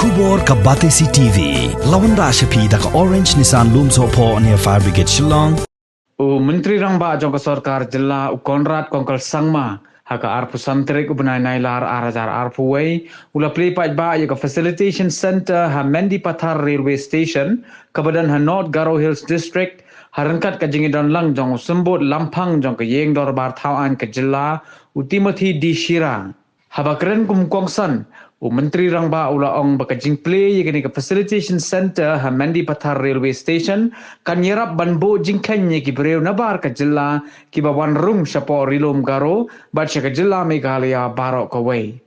Kubor ka Batesi TV. Lawan da Ashapi da ka Orange Nissan Lumso po near Fire Brigade Shillong. Menteri Rangba Jongka Sarkar Jilla Konrad Kongkal Sangma haka arpu santrik ubnai nailar arajar arpu way ula play paj ba ya facilitation center ha Mendi Pathar Railway Station kabadan ha North Garo Hills District harangkat ka jingidon lang jong sembut lampang jong ka yeng dorbar thawan ka Jilla Timothy D Shira habakren kum kongsan Menteri Rangba ula ong bakajing play yakni ka facilitation center ha Mendi Pathar Railway Station kan yerap banbo jingkanye ki breu nabar ka Jilla ki bawan rum shapo rilum garo bacha ka Jilla Meghalaya barok away.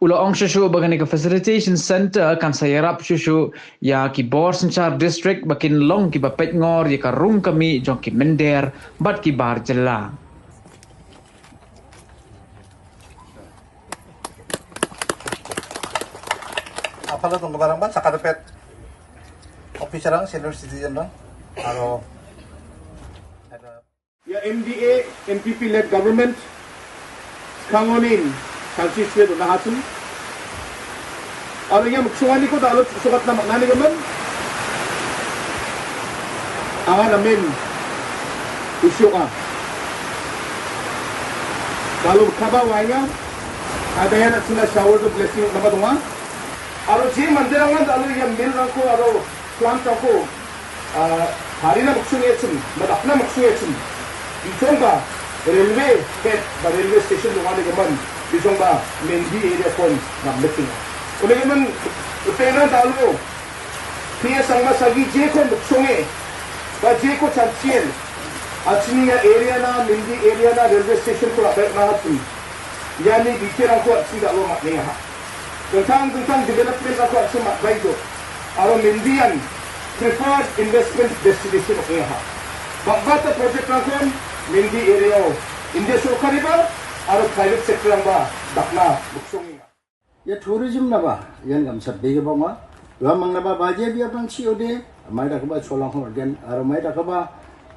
Ula ong shushu bagani ka facilitation center kan sayarap shushu ya ki bor sanchar district bakin long ki bapet ngor ya ka rum kami jong ki mender bat ki bar Jilla. Apalagi untuk barang ban sakadepet officer orang senior citizen orang atau ada ya MDA MPP led government kangonin kalsiswe do nahatun aro yang muksuani ko dalot sukat na nani gaman awan namin isyu ka kalau kabawanya ada yang sila shower do blessing nama dunga aro je mandirangan alo yang mil rangko aro plant ko hari na muksuyechen madapna muksuyechen Bisongba railway head ba railway station dunga ni gaman bisongba Mendi area phone na meeting ule gaman utena dalo piya sangma sagi je ko muksonge ba je ko chanchien achni ya area na Mendi area na railway station ko abek na hatu yani bikira ko achni dalo makne ha tentang development aku akan mak baik tu. Alam Mendian preferred investment destination okey ha. Bakbata project lakukan Mendi area India Sorkari ba, atau private sector ba dakna buksong ya tourism na ba yan gam sabbe ga ba lamang na ba baje biya bang COD mai da ka ba cholang ho gen ar mai da ka ba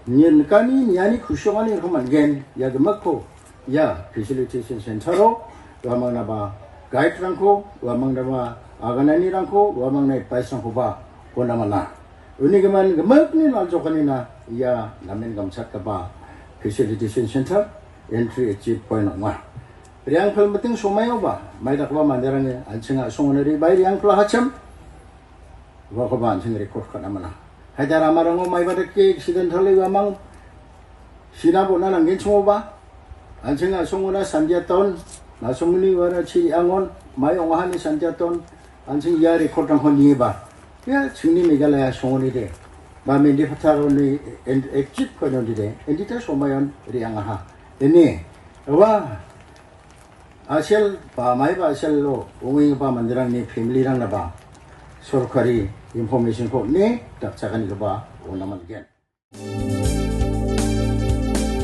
nyen kani nyani khushongani ko man gen ya gamakko ya facilitation center ro lamang na ba guide rangko wamang dama aganani rangko wamang nai pais rangko ba kona mana uni gaman gamak ni nal jokanina ya namen gamsat ka ba facilitation center entry achieve point ma riang phal mating somayo ba mai da ba mandarang ansinga songonari bai riang phal hacham wa ko ba ansing record kana mana hajara marango mai ba ke accidental wamang sinabo na nangin sumo ba ansinga songona sandia taun Nasungni wara ci angon mai ongahani sanjaton ansing ya record ang honi ba ya chungni Meghalaya songoni de ba Mendi Pathar ni exit ko non de endita somayon ri angaha ini wa asel ba mai ba asel lo onging ba mandirang ni family rang na ba sorkari information ko ni tak sakani ba onaman gen